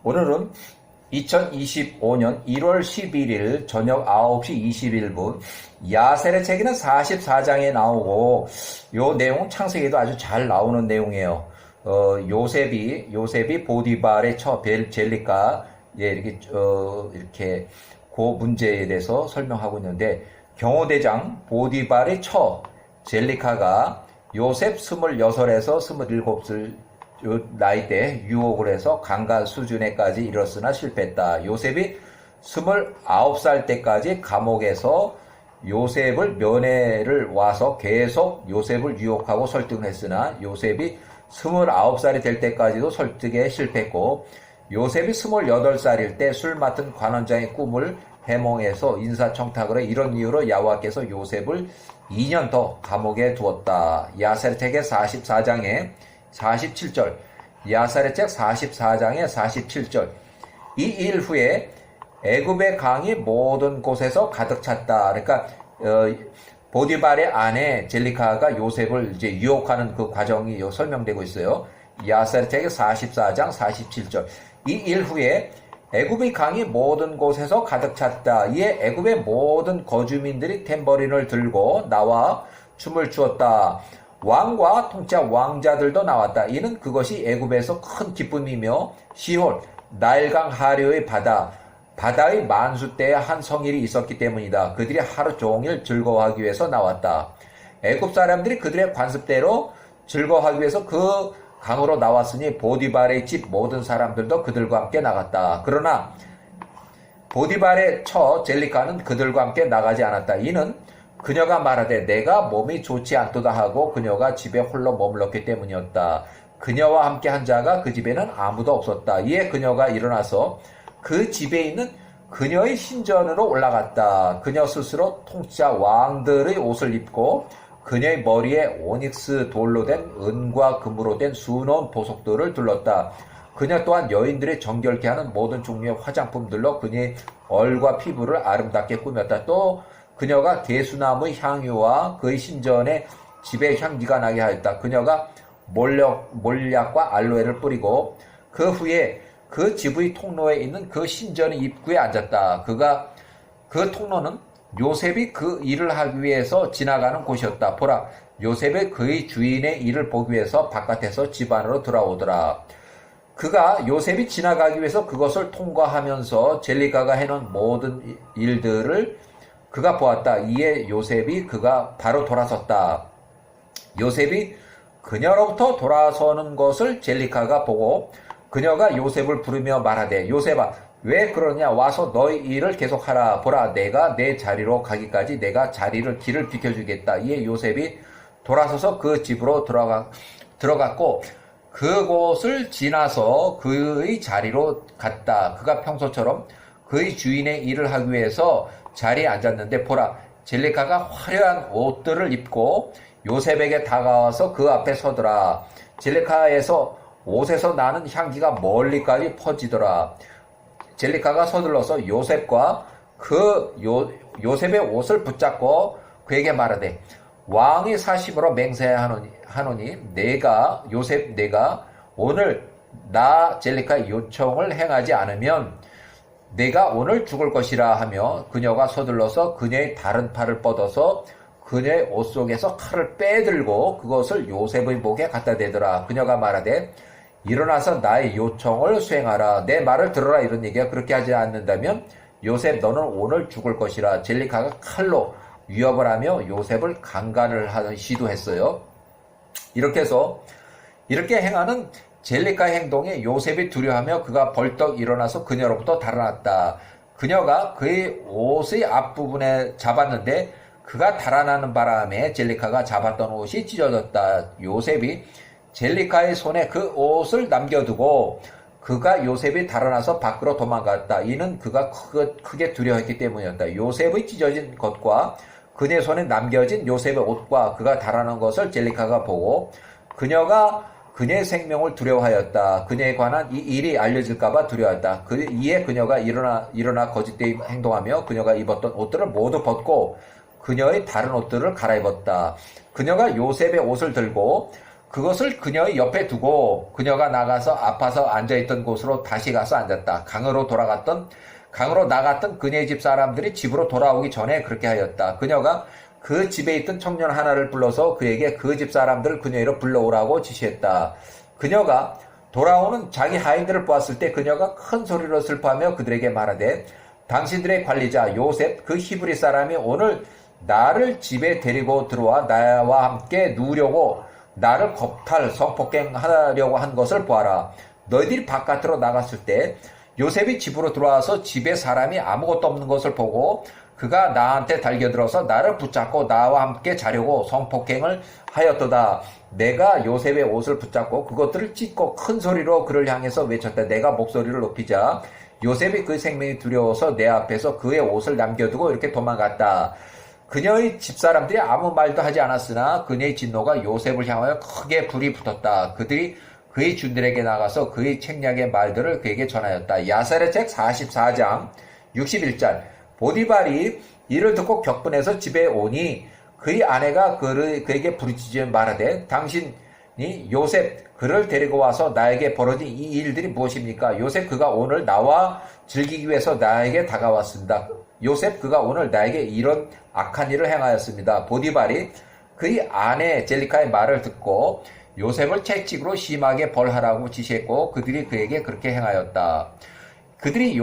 오늘은 2025년 1월 11일 저녁 9시 21분 야셀의 책에는 44장에 나오고 요 내용은 창세기에도 아주 잘 나오는 내용이에요. 요셉이 보디발의 처 젤리카 이렇게 그 문제에 대해서 설명하고 있는데 경호대장 보디발의 처 젤리카가 요셉 26에서 27살 나이 때 유혹을 해서 강간 수준에까지 이르렀으나 실패했다. 요셉이 29살 때까지 감옥에서 요셉을 면회를 와서 계속 요셉을 유혹하고 설득을 했으나 요셉이 29살이 될 때까지도 설득에 실패했고 요셉이 28살일 때 술 맡은 관원장의 꿈을 해몽해서 인사청탁을 해 이런 이유로 야훼께서 요셉을 2년 더 감옥에 두었다. 야셀의 책의 44장에 47절, 야살의 책 44장의 47절. 이 일 후에 애굽의 강이 모든 곳에서 가득 찼다. 그러니까 보디발의 아내 젤리카가 요셉을 이제 유혹하는 그 과정이 설명되고 있어요. 야살의 책의 44장 47절. 이 일 후에 애굽의 강이 모든 곳에서 가득 찼다. 이에 애굽의 모든 거주민들이 탬버린을 들고 나와 춤을 추었다. 왕과 통치 왕자들도 나왔다. 이는 그것이 애굽에서 큰 기쁨이며 시홀 나일강 하류의 바다의 만수 때에 한 성일이 있었기 때문이다. 그들이 하루 종일 즐거워하기 위해서 나왔다. 애굽 사람들이 그들의 관습대로 즐거워하기 위해서 그 강으로 나왔으니 보디발의 집 모든 사람들도 그들과 함께 나갔다. 그러나 보디발의 처 젤리카는 그들과 함께 나가지 않았다. 이는 그녀가 말하되 내가 몸이 좋지 않도다 하고 그녀가 집에 홀로 머물렀기 때문이었다. 그녀와 함께 한 자가 그 집에는 아무도 없었다. 이에 그녀가 일어나서 그 집에 있는 그녀의 신전으로 올라갔다. 그녀 스스로 통치자 왕들의 옷을 입고 그녀의 머리에 오닉스 돌로 된 은과 금으로 된 수놓은 보석들을 둘렀다. 그녀 또한 여인들이 정결케 하는 모든 종류의 화장품들로 그녀의 얼과 피부를 아름답게 꾸몄다. 또 그녀가 개수나무의 향유와 그의 신전에 집의 향기가 나게 하였다. 그녀가 몰약과 알로에를 뿌리고 그 후에 그 집의 통로에 있는 그 신전의 입구에 앉았다. 그 통로는 요셉이 그 일을 하기 위해서 지나가는 곳이었다. 보라, 요셉이 그의 주인의 일을 보기 위해서 바깥에서 집 안으로 들어오더라. 그가 요셉이 지나가기 위해서 그것을 통과하면서 젤리카가 해놓은 모든 일들을 그가 보았다. 이에 그가 바로 돌아섰다. 요셉이 그녀로부터 돌아서는 것을 젤리카가 보고 그녀가 요셉을 부르며 말하되 요셉아 왜 그러냐 와서 너의 일을 계속하라. 보라 내가 내 자리로 가기까지 내가 길을 비켜주겠다. 이에 요셉이 돌아서서 그 집으로 들어갔고 그곳을 지나서 그의 자리로 갔다. 그가 평소처럼 그의 주인의 일을 하기 위해서 자리에 앉았는데 보라 젤리카가 화려한 옷들을 입고 요셉에게 다가와서 그 앞에 서더라. 젤리카에서 옷에서 나는 향기가 멀리까지 퍼지더라. 젤리카가 서둘러서 요셉과 요셉의 옷을 붙잡고 그에게 말하되 왕의 사심으로 맹세하노니 내가 오늘 나 젤리카의 요청을 행하지 않으면 내가 오늘 죽을 것이라 하며 그녀가 서둘러서 그녀의 다른 팔을 뻗어서 그녀의 옷 속에서 칼을 빼들고 그것을 요셉의 목에 갖다 대더라. 그녀가 말하되 일어나서 나의 요청을 수행하라. 내 말을 들어라. 이런 얘기가 그렇게 하지 않는다면 요셉 너는 오늘 죽을 것이라. 젤리카가 칼로 위협을 하며 요셉을 강간을 하는 시도했어요. 이렇게 해서 이렇게 행하는 젤리카의 행동에 요셉이 두려워하며 그가 벌떡 일어나서 그녀로부터 달아났다. 그녀가 그의 옷의 앞부분에 잡았는데 그가 달아나는 바람에 젤리카가 잡았던 옷이 찢어졌다. 요셉이 젤리카의 손에 그 옷을 남겨두고 요셉이 달아나서 밖으로 도망갔다. 이는 그가 크게 두려워했기 때문이었다. 요셉의 찢어진 것과 그녀의 손에 남겨진 요셉의 옷과 그가 달아난 것을 젤리카가 보고 그녀의 생명을 두려워하였다. 그녀에 관한 이 일이 알려질까봐 두려워했다. 이에 그녀가 일어나 거짓되이 행동하며 그녀가 입었던 옷들을 모두 벗고 그녀의 다른 옷들을 갈아입었다. 그녀가 요셉의 옷을 들고 그것을 그녀의 옆에 두고 그녀가 나가서 아파서 앉아있던 곳으로 다시 가서 앉았다. 강으로 나갔던 그녀의 집 사람들이 집으로 돌아오기 전에 그렇게 하였다. 그녀가 그 집에 있던 청년 하나를 불러서 그에게 그 집 사람들을 그녀로 불러오라고 지시했다. 그녀가 돌아오는 자기 하인들을 보았을 때 그녀가 큰 소리로 슬퍼하며 그들에게 말하되 당신들의 관리자 요셉 그 히브리 사람이 오늘 나를 집에 데리고 들어와 나와 함께 누우려고 나를 겁탈 성폭행하려고 한 것을 보아라. 너희들이 바깥으로 나갔을 때 요셉이 집으로 들어와서 집에 사람이 아무것도 없는 것을 보고 그가 나한테 달겨들어서 나를 붙잡고 나와 함께 자려고 성폭행을 하였도다. 내가 요셉의 옷을 붙잡고 그것들을 찢고 큰 소리로 그를 향해서 외쳤다. 내가 목소리를 높이자 요셉이 그 생명이 두려워서 내 앞에서 그의 옷을 남겨두고 이렇게 도망갔다. 그녀의 집사람들이 아무 말도 하지 않았으나 그녀의 진노가 요셉을 향하여 크게 불이 붙었다. 그들이 그의 주인들에게 나가서 그의 책략의 말들을 그에게 전하였다. 야살의 책 44장 61절. 보디발이 이를 듣고 격분해서 집에 오니 그의 아내가 그에게 부르짖으며 말하되 당신이 요셉 그를 데리고 와서 나에게 벌어진 이 일들이 무엇입니까? 요셉 그가 오늘 나와 즐기기 위해서 나에게 다가왔습니다. 요셉 그가 오늘 나에게 이런 악한 일을 행하였습니다. 보디발이 그의 아내 젤리카의 말을 듣고 요셉을 채찍으로 심하게 벌하라고 지시했고 그들이 그에게 그렇게 행하였다. 그들이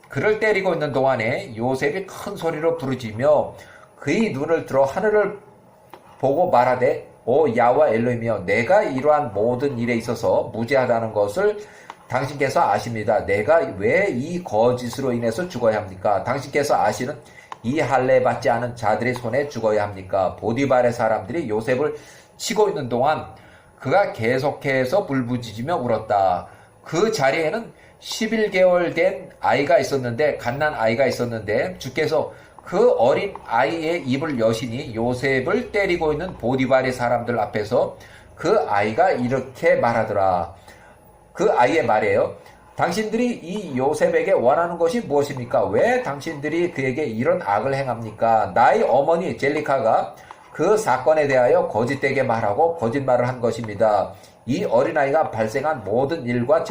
그를 때리고 있는 동안에 요셉이 큰 소리로 부르짖으며 그의 눈을 들어 하늘을 보고 말하되 오 야와 엘로힘이여 내가 이러한 모든 일에 있어서 무죄하다는 것을 당신께서 아십니다. 내가 왜 이 거짓으로 인해서 죽어야 합니까? 당신께서 아시는 이 할례 받지 않은 자들의 손에 죽어야 합니까? 보디발의 사람들이 요셉을 치고 있는 동안 그가 계속해서 울부짖으며 울었다. 그 자리에는 11개월 된 아이가 있었는데 갓난 아이가 있었는데 주께서 그 어린 아이의 입을 여시니 요셉을 때리고 있는 보디발의 사람들 앞에서 그 아이가 이렇게 말하더라. 그 아이의 말이에요. 당신들이 이 요셉에게 원하는 것이 무엇입니까? 왜 당신들이 그에게 이런 악을 행합니까? 나의 어머니 젤리카가 그 사건에 대하여 거짓되게 말하고 거짓말을 한 것입니다. 이 어린아이가 발생한 모든 일과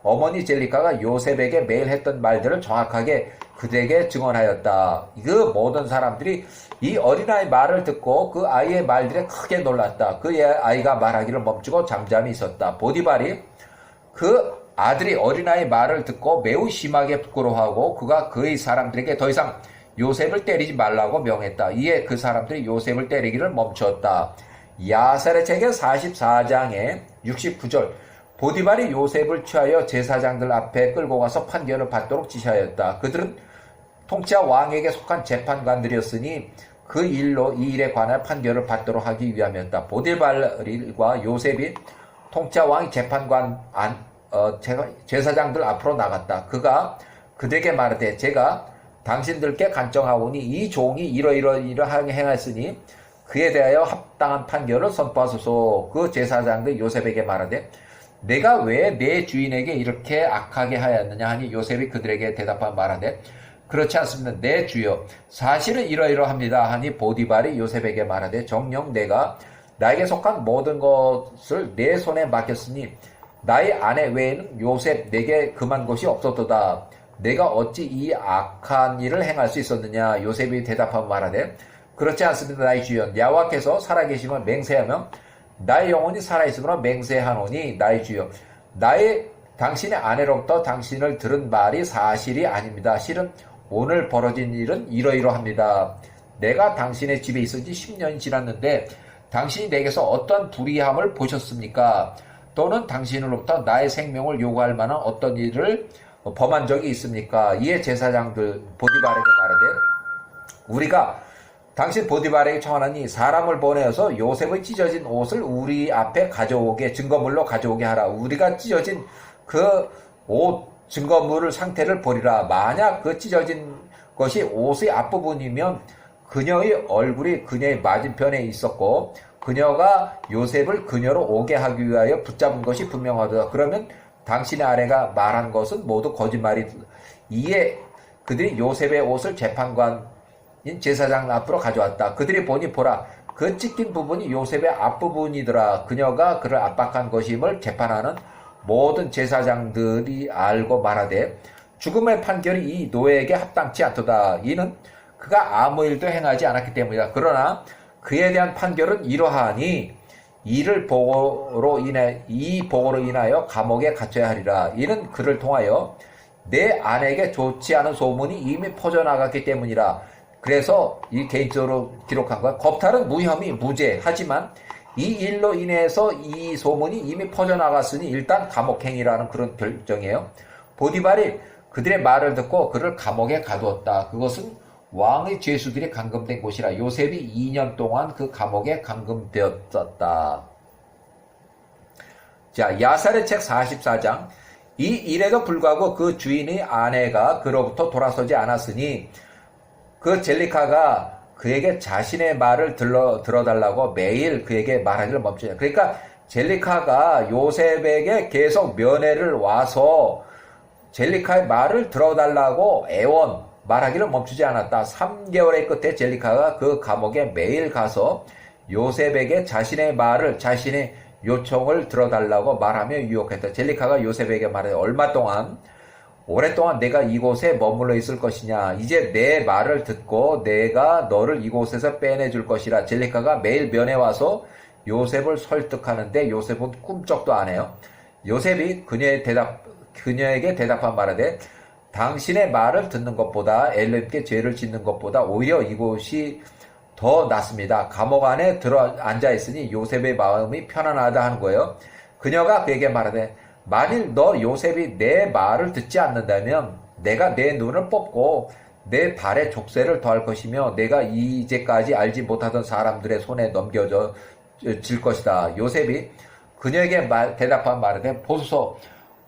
어머니 젤리카가 요셉에게 매일 했던 말들을 정확하게 그들에게 증언하였다. 그 모든 사람들이 이 어린아이 말을 듣고 그 아이의 말들에 크게 놀랐다. 그 아이가 말하기를 멈추고 잠잠히 있었다. 보디발이 그 아들이 어린아이 말을 듣고 매우 심하게 부끄러워하고 그가 그의 사람들에게 더 이상 요셉을 때리지 말라고 명했다. 이에 그 사람들이 요셉을 때리기를 멈추었다. 야살의 책의 44장에 69절. 보디발이 요셉을 취하여 제사장들 앞에 끌고 가서 판결을 받도록 지시하였다. 그들은 통치자 왕에게 속한 재판관들이었으니 그 일로 이 일에 관한 판결을 받도록 하기 위함이었다. 보디발과 요셉이 통치자 왕이 제사장들 앞으로 나갔다. 그가 그들에게 말하되 제가 당신들께 간청하오니 이 종이 이러하게 행하였으니 그에 대하여 합당한 판결을 선포하소서. 그 제사장들 요셉에게 말하되 내가 왜 내 주인에게 이렇게 악하게 하였느냐 하니 요셉이 그들에게 대답한 말하되 그렇지 않습니다. 내 주여 사실은 이러이러합니다 하니 보디발이 요셉에게 말하되 정녕 내가 나에게 속한 모든 것을 내 손에 맡겼으니 나의 아내 외에는 요셉 내게 금한 것이 없었도다. 내가 어찌 이 악한 일을 행할 수 있었느냐? 요셉이 대답하며 말하되 그렇지 않습니다. 나의 주여 야와께서 살아계심을 맹세하며 나의 영혼이 살아있으므로 맹세하노니 나의 주여 당신의 아내로부터 당신을 들은 말이 사실이 아닙니다. 실은 오늘 벌어진 일은 이러이러합니다. 내가 당신의 집에 있은 지 10년이 지났는데 당신이 내게서 어떤 불의함을 보셨습니까? 또는 당신으로부터 나의 생명을 요구할 만한 어떤 일을 범한 적이 있습니까? 이에 제사장들 보디발에게 말하되 우리가 당신 보디발에게 청하노니 사람을 보내어서 요셉의 찢어진 옷을 우리 앞에 증거물로 가져오게 하라. 우리가 찢어진 그 옷 증거물을 상태를 보리라. 만약 그 찢어진 것이 옷의 앞부분이면 그녀의 얼굴이 그녀의 맞은편에 있었고 그녀가 요셉을 그녀로 오게 하기 위하여 붙잡은 것이 분명하다. 그러면 당신의 아내가 말한 것은 모두 거짓말이. 이에 그들이 요셉의 옷을 재판관인 제사장 앞으로 가져왔다. 그들이 보니 보라 그 찢긴 부분이 요셉의 앞부분이더라. 그녀가 그를 압박한 것임을 재판하는 모든 제사장들이 알고 말하되 죽음의 판결이 이 노예에게 합당치 않도다. 이는 그가 아무 일도 행하지 않았기 때문이다. 그러나 그에 대한 판결은 이러하니 이 보고로 인하여 감옥에 갇혀야 하리라. 이는 그를 통하여 내 아내에게 좋지 않은 소문이 이미 퍼져나갔기 때문이라. 그래서 이 개인적으로 기록한 거야. 겁탈은 무혐의, 무죄. 하지만 이 일로 인해서 이 소문이 이미 퍼져나갔으니 일단 감옥행이라는 그런 결정이에요. 보디발이 그들의 말을 듣고 그를 감옥에 가두었다. 그것은 왕의 죄수들이 감금된 곳이라. 요셉이 2년 동안 그 감옥에 감금되었다. 자, 야살의 책 44장. 이 일에도 불구하고 그 주인의 아내가 그로부터 돌아서지 않았으니 그 젤리카가 그에게 자신의 말을 들어달라고 매일 그에게 말하기를 멈추냐. 그러니까 젤리카가 요셉에게 계속 면회를 와서 젤리카의 말을 들어달라고 애원 말하기를 멈추지 않았다. 3개월의 끝에 젤리카가 그 감옥에 매일 가서 요셉에게 자신의 말을, 자신의 요청을 들어달라고 말하며 유혹했다. 젤리카가 요셉에게 말해 얼마 동안 오랫동안 내가 이곳에 머물러 있을 것이냐. 이제 내 말을 듣고 내가 너를 이곳에서 빼내줄 것이라. 젤리카가 매일 면회 와서 요셉을 설득하는데 요셉은 꿈쩍도 안 해요. 요셉이 그녀에게 대답한 말하되 당신의 말을 듣는 것보다 엘레임께 죄를 짓는 것보다 오히려 이곳이 더 낫습니다. 감옥 안에 들어 앉아 있으니 요셉의 마음이 편안하다 하는 거예요. 그녀가 그에게 말하되 만일 너 요셉이 내 말을 듣지 않는다면 내가 내 눈을 뽑고 내 발에 족쇄를 더할 것이며 내가 이제까지 알지 못하던 사람들의 손에 넘겨질 것이다. 요셉이 그녀에게 대답한 말에 보소서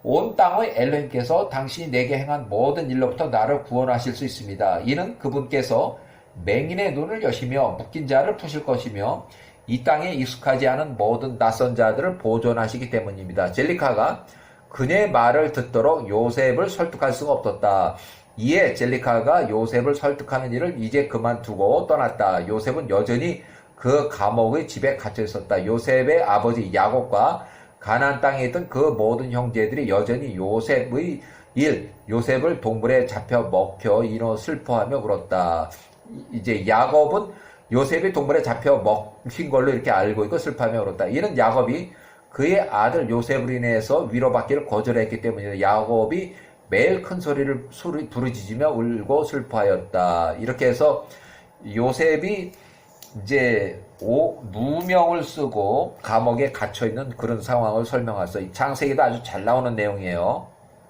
온 땅의 엘로힘께서 당신이 내게 행한 모든 일로부터 나를 구원하실 수 있습니다. 이는 그분께서 맹인의 눈을 여시며 묶인 자를 푸실 것이며 이 땅에 익숙하지 않은 모든 낯선 자들을 보존하시기 때문입니다. 젤리카가 그녀의 말을 듣도록 요셉을 설득할 수가 없었다. 이에 젤리카가 요셉을 설득하는 일을 이제 그만두고 떠났다. 요셉은 여전히 그 감옥의 집에 갇혀 있었다. 요셉의 아버지 야곱과 가나안 땅에 있던 그 모든 형제들이 여전히 요셉을 동물에 잡혀 먹혀 인어 슬퍼하며 울었다. 이제 야곱은 요셉이 동물에 잡혀 먹힌 걸로 이렇게 알고 있고 슬퍼하며 울었다. 이는 야곱이 그의 아들 요셉으로 인해서 위로받기를 거절했기 때문이다. 야곱이 매일 큰 소리를 부르짖으며 울고 슬퍼하였다. 이렇게 해서 요셉이 이제 누명을 쓰고 감옥에 갇혀 있는 그런 상황을 설명해서 이 창세기도 아주 잘 나오는 내용이에요.